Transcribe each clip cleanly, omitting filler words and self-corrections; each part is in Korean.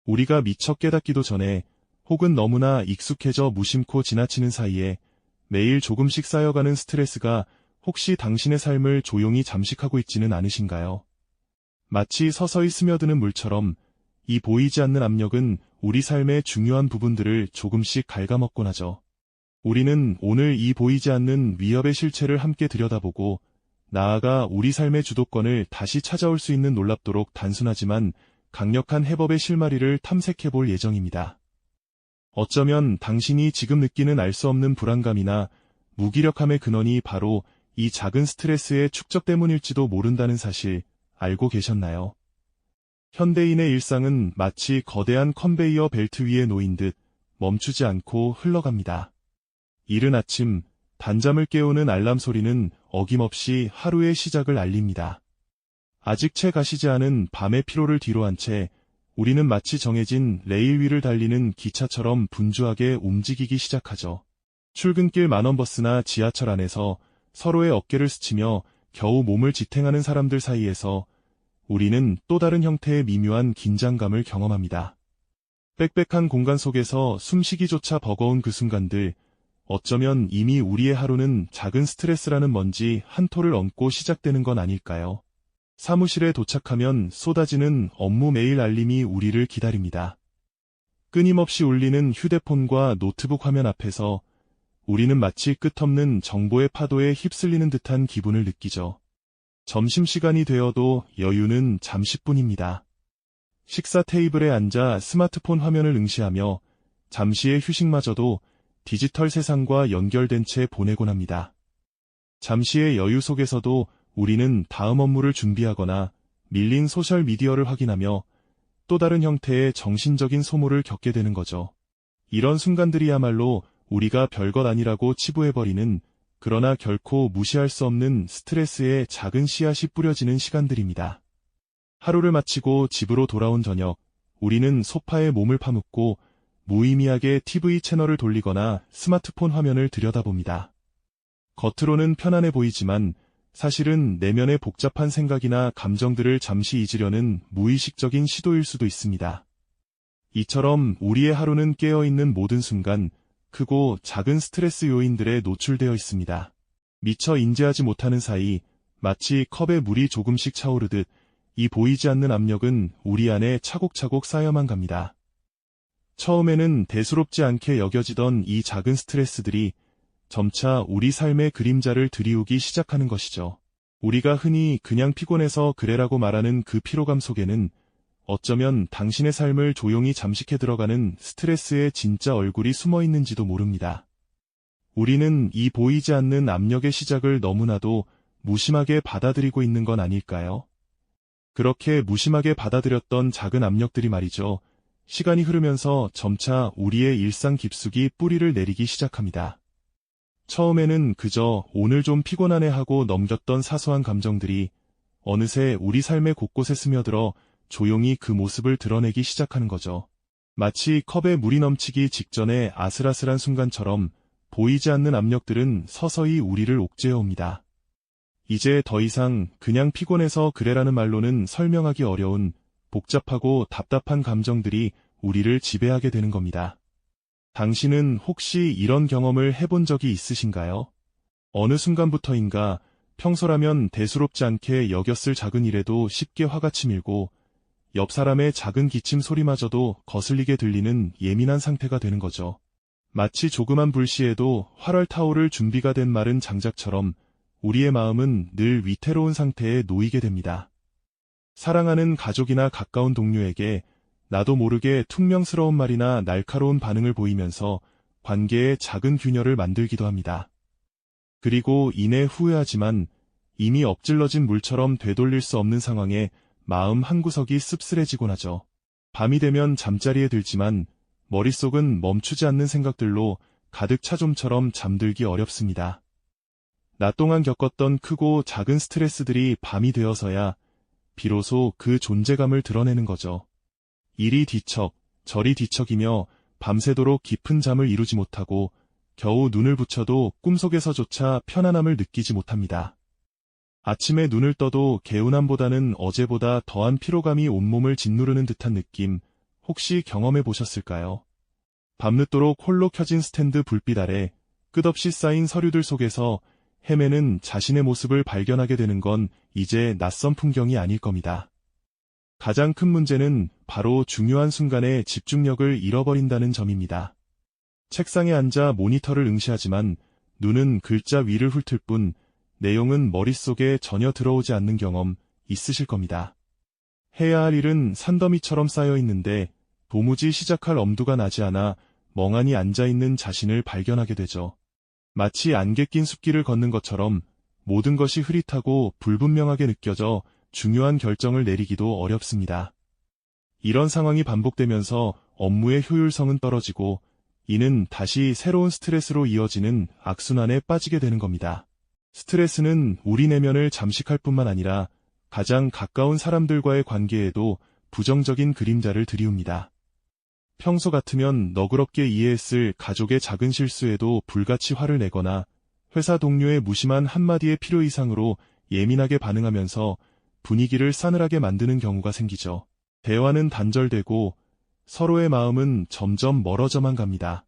우리가 미처 깨닫기도 전에 혹은 너무나 익숙해져 무심코 지나치는 사이에 매일 조금씩 쌓여가는 스트레스가 혹시 당신의 삶을 조용히 잠식하고 있지는 않으신가요? 마치 서서히 스며드는 물처럼 이 보이지 않는 압력은 우리 삶의 중요한 부분들을 조금씩 갉아먹곤 하죠. 우리는 오늘 이 보이지 않는 위협의 실체를 함께 들여다보고 나아가 우리 삶의 주도권을 다시 찾아올 수 있는 놀랍도록 단순하지만 강력한 해법의 실마리를 탐색해 볼 예정입니다. 어쩌면 당신이 지금 느끼는 알 수 없는 불안감이나 무기력함의 근원이 바로 이 작은 스트레스의 축적 때문일지도 모른다는 사실 알고 계셨나요? 현대인의 일상은 마치 거대한 컨베이어 벨트 위에 놓인 듯 멈추지 않고 흘러갑니다. 이른 아침 단잠을 깨우는 알람 소리는 어김없이 하루의 시작을 알립니다. 아직 채 가시지 않은 밤의 피로를 뒤로 한 채 우리는 마치 정해진 레일 위를 달리는 기차처럼 분주하게 움직이기 시작하죠. 출근길 만원버스나 지하철 안에서 서로의 어깨를 스치며 겨우 몸을 지탱하는 사람들 사이에서 우리는 또 다른 형태의 미묘한 긴장감을 경험합니다. 빽빽한 공간 속에서 숨쉬기조차 버거운 그 순간들, 어쩌면 이미 우리의 하루는 작은 스트레스라는 먼지 한 톨을 얹고 시작되는 건 아닐까요? 사무실에 도착하면 쏟아지는 업무 메일 알림이 우리를 기다립니다. 끊임없이 울리는 휴대폰과 노트북 화면 앞에서 우리는 마치 끝없는 정보의 파도에 휩쓸리는 듯한 기분을 느끼죠. 점심시간이 되어도 여유는 잠시뿐입니다. 식사 테이블에 앉아 스마트폰 화면을 응시하며 잠시의 휴식마저도 디지털 세상과 연결된 채 보내곤 합니다. 잠시의 여유 속에서도 우리는 다음 업무를 준비하거나 밀린 소셜미디어를 확인하며 또 다른 형태의 정신적인 소모를 겪게 되는 거죠. 이런 순간들이야말로 우리가 별것 아니라고 치부해버리는, 그러나 결코 무시할 수 없는 스트레스의 작은 씨앗이 뿌려지는 시간들입니다. 하루를 마치고 집으로 돌아온 저녁, 우리는 소파에 몸을 파묻고 무의미하게 TV 채널을 돌리거나 스마트폰 화면을 들여다봅니다. 겉으로는 편안해 보이지만 사실은 내면의 복잡한 생각이나 감정들을 잠시 잊으려는 무의식적인 시도일 수도 있습니다. 이처럼 우리의 하루는 깨어있는 모든 순간 크고 작은 스트레스 요인들에 노출되어 있습니다. 미처 인지하지 못하는 사이 마치 컵에 물이 조금씩 차오르듯 이 보이지 않는 압력은 우리 안에 차곡차곡 쌓여만 갑니다. 처음에는 대수롭지 않게 여겨지던 이 작은 스트레스들이 점차 우리 삶의 그림자를 드리우기 시작하는 것이죠. 우리가 흔히 그냥 피곤해서 그래라고 말하는 그 피로감 속에는 어쩌면 당신의 삶을 조용히 잠식해 들어가는 스트레스의 진짜 얼굴이 숨어 있는지도 모릅니다. 우리는 이 보이지 않는 압력의 시작을 너무나도 무심하게 받아들이고 있는 건 아닐까요? 그렇게 무심하게 받아들였던 작은 압력들이 말이죠. 시간이 흐르면서 점차 우리의 일상 깊숙이 뿌리를 내리기 시작합니다. 처음에는 그저 오늘 좀 피곤하네 하고 넘겼던 사소한 감정들이 어느새 우리 삶의 곳곳에 스며들어 조용히 그 모습을 드러내기 시작하는 거죠. 마치 컵에 물이 넘치기 직전의 아슬아슬한 순간처럼 보이지 않는 압력들은 서서히 우리를 옥죄어 옵니다. 이제 더 이상 그냥 피곤해서 그래라는 말로는 설명하기 어려운 복잡하고 답답한 감정들이 우리를 지배하게 되는 겁니다. 당신은 혹시 이런 경험을 해본 적이 있으신가요? 어느 순간부터인가 평소라면 대수롭지 않게 여겼을 작은 일에도 쉽게 화가 치밀고 옆 사람의 작은 기침 소리마저도 거슬리게 들리는 예민한 상태가 되는 거죠. 마치 조그만 불씨에도 활활 타오를 준비가 된 마른 장작처럼 우리의 마음은 늘 위태로운 상태에 놓이게 됩니다. 사랑하는 가족이나 가까운 동료에게 나도 모르게 퉁명스러운 말이나 날카로운 반응을 보이면서 관계에 작은 균열을 만들기도 합니다. 그리고 이내 후회하지만 이미 엎질러진 물처럼 되돌릴 수 없는 상황에 마음 한구석이 씁쓸해지곤 하죠. 밤이 되면 잠자리에 들지만 머릿속은 멈추지 않는 생각들로 가득 차 좀처럼 잠들기 어렵습니다. 낮 동안 겪었던 크고 작은 스트레스들이 밤이 되어서야 비로소 그 존재감을 드러내는 거죠. 이리 뒤척, 저리 뒤척이며 밤새도록 깊은 잠을 이루지 못하고 겨우 눈을 붙여도 꿈속에서조차 편안함을 느끼지 못합니다. 아침에 눈을 떠도 개운함보다는 어제보다 더한 피로감이 온몸을 짓누르는 듯한 느낌, 혹시 경험해 보셨을까요? 밤늦도록 홀로 켜진 스탠드 불빛 아래 끝없이 쌓인 서류들 속에서 헤매는 자신의 모습을 발견하게 되는 건 이제 낯선 풍경이 아닐 겁니다. 가장 큰 문제는 바로 중요한 순간에 집중력을 잃어버린다는 점입니다. 책상에 앉아 모니터를 응시하지만 눈은 글자 위를 훑을 뿐 내용은 머릿속에 전혀 들어오지 않는 경험 있으실 겁니다. 해야 할 일은 산더미처럼 쌓여 있는데 도무지 시작할 엄두가 나지 않아 멍하니 앉아있는 자신을 발견하게 되죠. 마치 안개 낀 숲길을 걷는 것처럼 모든 것이 흐릿하고 불분명하게 느껴져 중요한 결정을 내리기도 어렵습니다. 이런 상황이 반복되면서 업무의 효율성은 떨어지고 이는 다시 새로운 스트레스로 이어지는 악순환에 빠지게 되는 겁니다. 스트레스는 우리 내면을 잠식할 뿐만 아니라 가장 가까운 사람들과의 관계에도 부정적인 그림자를 들이웁니다. 평소 같으면 너그럽게 이해했을 가족의 작은 실수에도 불같이 화를 내거나 회사 동료의 무심한 한마디의 필요 이상으로 예민하게 반응하면서 분위기를 싸늘하게 만드는 경우가 생기죠. 대화는 단절되고 서로의 마음은 점점 멀어져만 갑니다.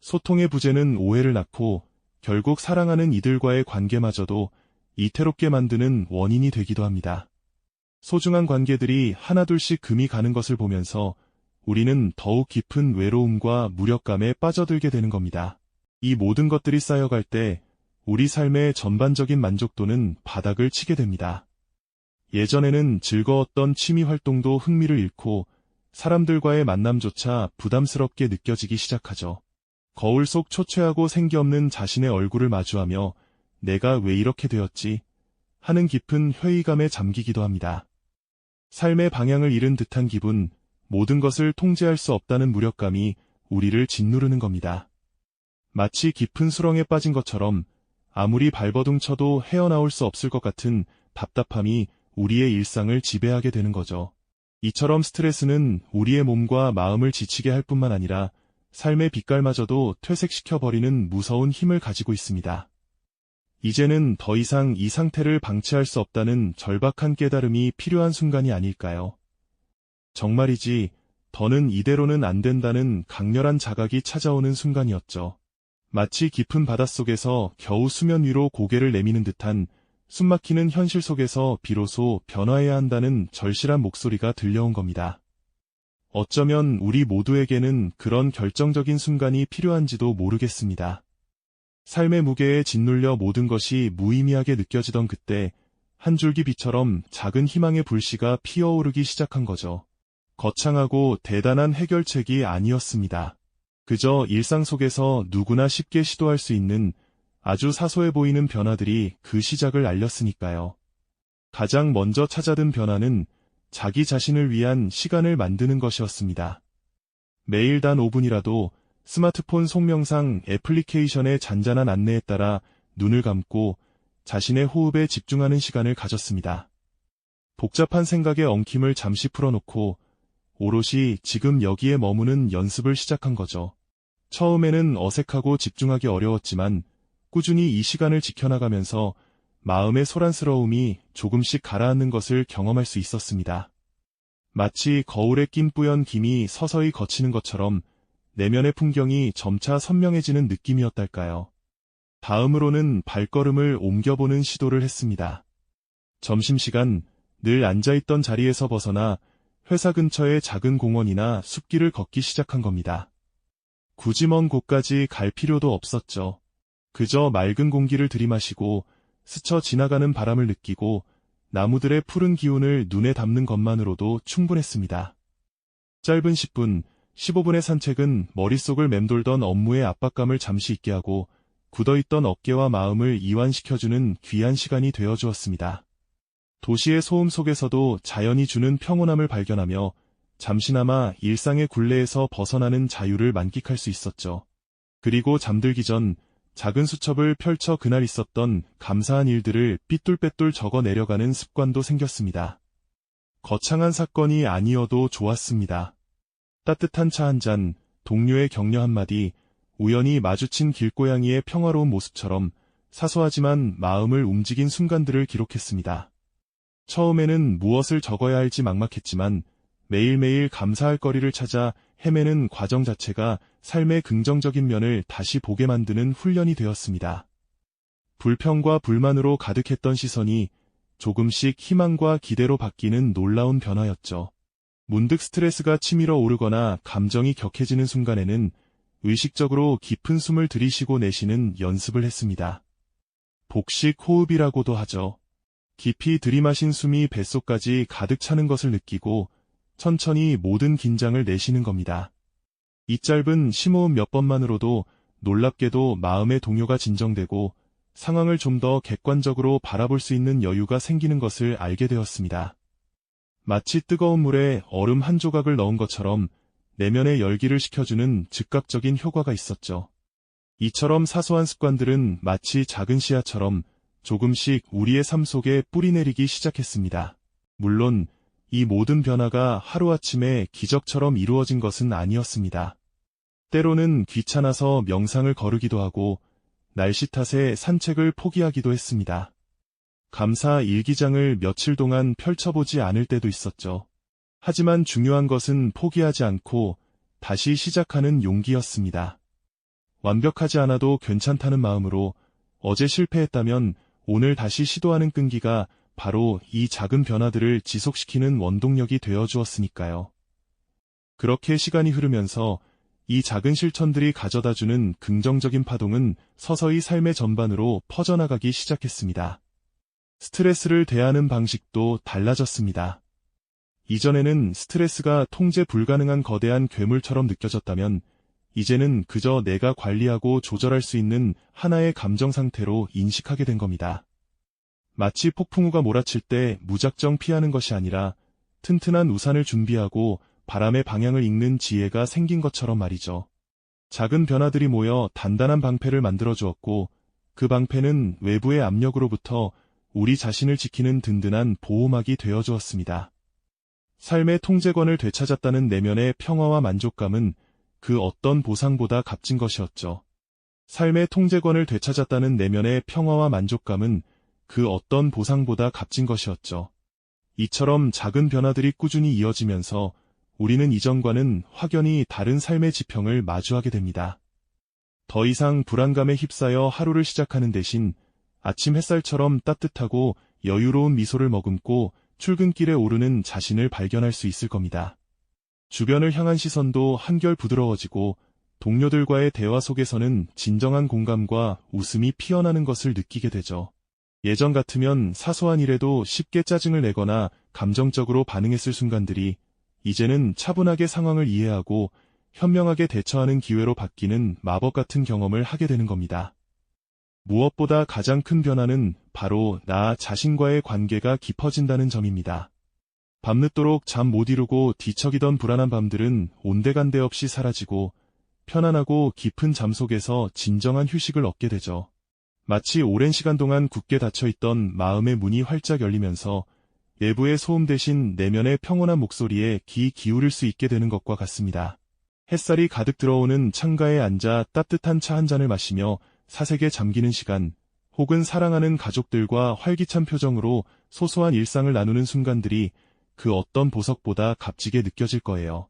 소통의 부재는 오해를 낳고 결국 사랑하는 이들과의 관계마저도 이태롭게 만드는 원인이 되기도 합니다. 소중한 관계들이 하나둘씩 금이 가는 것을 보면서 우리는 더욱 깊은 외로움과 무력감에 빠져들게 되는 겁니다. 이 모든 것들이 쌓여갈 때 우리 삶의 전반적인 만족도는 바닥을 치게 됩니다. 예전에는 즐거웠던 취미 활동도 흥미를 잃고 사람들과의 만남조차 부담스럽게 느껴지기 시작하죠. 거울 속 초췌하고 생기 없는 자신의 얼굴을 마주하며 내가 왜 이렇게 되었지? 하는 깊은 회의감에 잠기기도 합니다. 삶의 방향을 잃은 듯한 기분, 모든 것을 통제할 수 없다는 무력감이 우리를 짓누르는 겁니다. 마치 깊은 수렁에 빠진 것처럼 아무리 발버둥 쳐도 헤어나올 수 없을 것 같은 답답함이 우리의 일상을 지배하게 되는 거죠. 이처럼 스트레스는 우리의 몸과 마음을 지치게 할 뿐만 아니라 삶의 빛깔마저도 퇴색시켜버리는 무서운 힘을 가지고 있습니다. 이제는 더 이상 이 상태를 방치할 수 없다는 절박한 깨달음이 필요한 순간이 아닐까요? 정말이지, 더는 이대로는 안 된다는 강렬한 자각이 찾아오는 순간이었죠. 마치 깊은 바닷속에서 겨우 수면 위로 고개를 내미는 듯한 숨막히는 현실 속에서 비로소 변화해야 한다는 절실한 목소리가 들려온 겁니다. 어쩌면 우리 모두에게는 그런 결정적인 순간이 필요한지도 모르겠습니다. 삶의 무게에 짓눌려 모든 것이 무의미하게 느껴지던 그때 한 줄기 빛처럼 작은 희망의 불씨가 피어오르기 시작한 거죠. 거창하고 대단한 해결책이 아니었습니다. 그저 일상 속에서 누구나 쉽게 시도할 수 있는 아주 사소해 보이는 변화들이 그 시작을 알렸으니까요. 가장 먼저 찾아든 변화는 자기 자신을 위한 시간을 만드는 것이었습니다. 매일 단 5분이라도 스마트폰 송명상 애플리케이션의 잔잔한 안내에 따라 눈을 감고 자신의 호흡에 집중하는 시간을 가졌습니다. 복잡한 생각의 엉킴을 잠시 풀어놓고 오롯이 지금 여기에 머무는 연습을 시작한 거죠. 처음에는 어색하고 집중하기 어려웠지만 꾸준히 이 시간을 지켜나가면서 마음의 소란스러움이 조금씩 가라앉는 것을 경험할 수 있었습니다. 마치 거울에 낀 뿌연 김이 서서히 거치는 것처럼 내면의 풍경이 점차 선명해지는 느낌이었달까요. 다음으로는 발걸음을 옮겨보는 시도를 했습니다. 점심시간 늘 앉아있던 자리에서 벗어나 회사 근처의 작은 공원이나 숲길을 걷기 시작한 겁니다. 굳이 먼 곳까지 갈 필요도 없었죠. 그저 맑은 공기를 들이마시고 스쳐 지나가는 바람을 느끼고 나무들의 푸른 기운을 눈에 담는 것만으로도 충분했습니다. 짧은 10분, 15분의 산책은 머릿속을 맴돌던 업무의 압박감을 잠시 잊게 하고 굳어있던 어깨와 마음을 이완시켜주는 귀한 시간이 되어주었습니다. 도시의 소음 속에서도 자연이 주는 평온함을 발견하며 잠시나마 일상의 굴레에서 벗어나는 자유를 만끽할 수 있었죠. 그리고 잠들기 전 작은 수첩을 펼쳐 그날 있었던 감사한 일들을 삐뚤빼뚤 적어 내려가는 습관도 생겼습니다. 거창한 사건이 아니어도 좋았습니다. 따뜻한 차 한 잔, 동료의 격려 한마디, 우연히 마주친 길고양이의 평화로운 모습처럼 사소하지만 마음을 움직인 순간들을 기록했습니다. 처음에는 무엇을 적어야 할지 막막했지만 매일매일 감사할 거리를 찾아 헤매는 과정 자체가 삶의 긍정적인 면을 다시 보게 만드는 훈련이 되었습니다. 불평과 불만으로 가득했던 시선이 조금씩 희망과 기대로 바뀌는 놀라운 변화였죠. 문득 스트레스가 치밀어 오르거나 감정이 격해지는 순간에는 의식적으로 깊은 숨을 들이쉬고 내쉬는 연습을 했습니다. 복식 호흡이라고도 하죠. 깊이 들이마신 숨이 뱃속까지 가득 차는 것을 느끼고 천천히 모든 긴장을 내쉬는 겁니다. 이 짧은 심호흡 몇 번만으로도 놀랍게도 마음의 동요가 진정되고 상황을 좀 더 객관적으로 바라볼 수 있는 여유가 생기는 것을 알게 되었습니다. 마치 뜨거운 물에 얼음 한 조각을 넣은 것처럼 내면의 열기를 식혀주는 즉각적인 효과가 있었죠. 이처럼 사소한 습관들은 마치 작은 씨앗처럼 조금씩 우리의 삶 속에 뿌리내리기 시작했습니다. 물론 이 모든 변화가 하루아침에 기적처럼 이루어진 것은 아니었습니다. 때로는 귀찮아서 명상을 거르기도 하고 날씨 탓에 산책을 포기하기도 했습니다. 감사 일기장을 며칠 동안 펼쳐보지 않을 때도 있었죠. 하지만 중요한 것은 포기하지 않고 다시 시작하는 용기였습니다. 완벽하지 않아도 괜찮다는 마음으로 어제 실패했다면 오늘 다시 시도하는 끈기가 바로 이 작은 변화들을 지속시키는 원동력이 되어주었으니까요. 그렇게 시간이 흐르면서 이 작은 실천들이 가져다주는 긍정적인 파동은 서서히 삶의 전반으로 퍼져나가기 시작했습니다. 스트레스를 대하는 방식도 달라졌습니다. 이전에는 스트레스가 통제 불가능한 거대한 괴물처럼 느껴졌다면 이제는 그저 내가 관리하고 조절할 수 있는 하나의 감정 상태로 인식하게 된 겁니다. 마치 폭풍우가 몰아칠 때 무작정 피하는 것이 아니라 튼튼한 우산을 준비하고 바람의 방향을 읽는 지혜가 생긴 것처럼 말이죠. 작은 변화들이 모여 단단한 방패를 만들어 주었고 그 방패는 외부의 압력으로부터 우리 자신을 지키는 든든한 보호막이 되어 주었습니다. 삶의 통제권을 되찾았다는 내면의 평화와 만족감은 그 어떤 보상보다 값진 것이었죠. 삶의 통제권을 되찾았다는 내면의 평화와 만족감은 그 어떤 보상보다 값진 것이었죠. 이처럼 작은 변화들이 꾸준히 이어지면서 우리는 이전과는 확연히 다른 삶의 지평을 마주하게 됩니다. 더 이상 불안감에 휩싸여 하루를 시작하는 대신 아침 햇살처럼 따뜻하고 여유로운 미소를 머금고 출근길에 오르는 자신을 발견할 수 있을 겁니다. 주변을 향한 시선도 한결 부드러워지고 동료들과의 대화 속에서는 진정한 공감과 웃음이 피어나는 것을 느끼게 되죠. 예전 같으면 사소한 일에도 쉽게 짜증을 내거나 감정적으로 반응했을 순간들이 이제는 차분하게 상황을 이해하고 현명하게 대처하는 기회로 바뀌는 마법 같은 경험을 하게 되는 겁니다. 무엇보다 가장 큰 변화는 바로 나 자신과의 관계가 깊어진다는 점입니다. 밤늦도록 잠 못 이루고 뒤척이던 불안한 밤들은 온데간데 없이 사라지고 편안하고 깊은 잠 속에서 진정한 휴식을 얻게 되죠. 마치 오랜 시간 동안 굳게 닫혀있던 마음의 문이 활짝 열리면서 외부의 소음 대신 내면의 평온한 목소리에 귀 기울일 수 있게 되는 것과 같습니다. 햇살이 가득 들어오는 창가에 앉아 따뜻한 차 한 잔을 마시며 사색에 잠기는 시간, 혹은 사랑하는 가족들과 활기찬 표정으로 소소한 일상을 나누는 순간들이 그 어떤 보석보다 값지게 느껴질 거예요.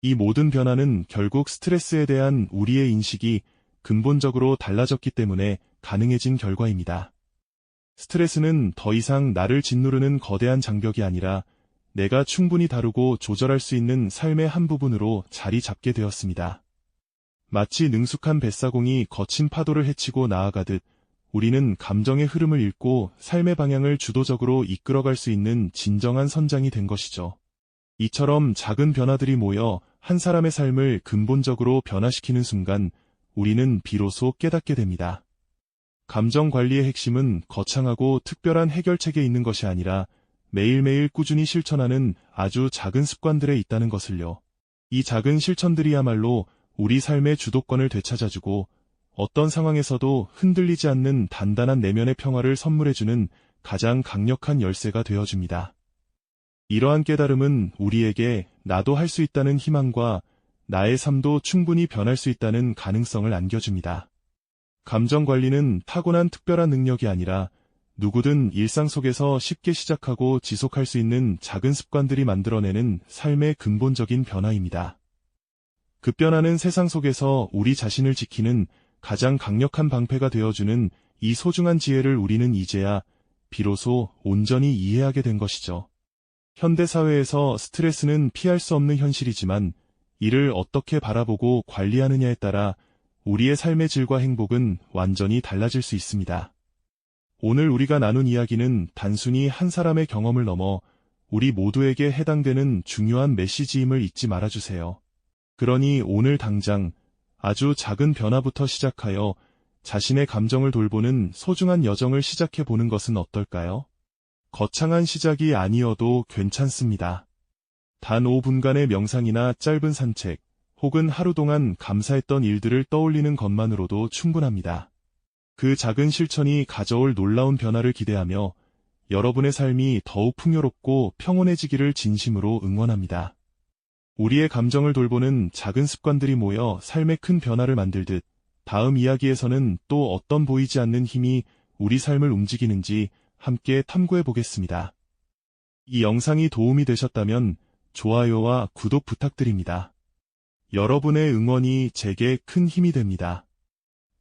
이 모든 변화는 결국 스트레스에 대한 우리의 인식이 근본적으로 달라졌기 때문에 가능해진 결과입니다. 스트레스는 더 이상 나를 짓누르는 거대한 장벽이 아니라 내가 충분히 다루고 조절할 수 있는 삶의 한 부분으로 자리 잡게 되었습니다. 마치 능숙한 뱃사공이 거친 파도를 헤치고 나아가듯 우리는 감정의 흐름을 읽고 삶의 방향을 주도적으로 이끌어갈 수 있는 진정한 선장이 된 것이죠. 이처럼 작은 변화들이 모여 한 사람의 삶을 근본적으로 변화시키는 순간 우리는 비로소 깨닫게 됩니다. 감정 관리의 핵심은 거창하고 특별한 해결책에 있는 것이 아니라 매일매일 꾸준히 실천하는 아주 작은 습관들에 있다는 것을요. 이 작은 실천들이야말로 우리 삶의 주도권을 되찾아주고 어떤 상황에서도 흔들리지 않는 단단한 내면의 평화를 선물해주는 가장 강력한 열쇠가 되어줍니다. 이러한 깨달음은 우리에게 나도 할 수 있다는 희망과 나의 삶도 충분히 변할 수 있다는 가능성을 안겨줍니다. 감정 관리는 타고난 특별한 능력이 아니라 누구든 일상 속에서 쉽게 시작하고 지속할 수 있는 작은 습관들이 만들어내는 삶의 근본적인 변화입니다. 급변하는 세상 속에서 우리 자신을 지키는 가장 강력한 방패가 되어주는 이 소중한 지혜를 우리는 이제야 비로소 온전히 이해하게 된 것이죠. 현대사회에서 스트레스는 피할 수 없는 현실이지만 이를 어떻게 바라보고 관리하느냐에 따라 우리의 삶의 질과 행복은 완전히 달라질 수 있습니다. 오늘 우리가 나눈 이야기는 단순히 한 사람의 경험을 넘어 우리 모두에게 해당되는 중요한 메시지임을 잊지 말아주세요. 그러니 오늘 당장 아주 작은 변화부터 시작하여 자신의 감정을 돌보는 소중한 여정을 시작해보는 것은 어떨까요? 거창한 시작이 아니어도 괜찮습니다. 단 5분간의 명상이나 짧은 산책, 혹은 하루 동안 감사했던 일들을 떠올리는 것만으로도 충분합니다. 그 작은 실천이 가져올 놀라운 변화를 기대하며 여러분의 삶이 더욱 풍요롭고 평온해지기를 진심으로 응원합니다. 우리의 감정을 돌보는 작은 습관들이 모여 삶의 큰 변화를 만들듯 다음 이야기에서는 또 어떤 보이지 않는 힘이 우리 삶을 움직이는지 함께 탐구해 보겠습니다. 이 영상이 도움이 되셨다면 좋아요와 구독 부탁드립니다. 여러분의 응원이 제게 큰 힘이 됩니다.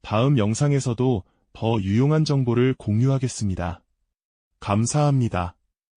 다음 영상에서도 더 유용한 정보를 공유하겠습니다. 감사합니다.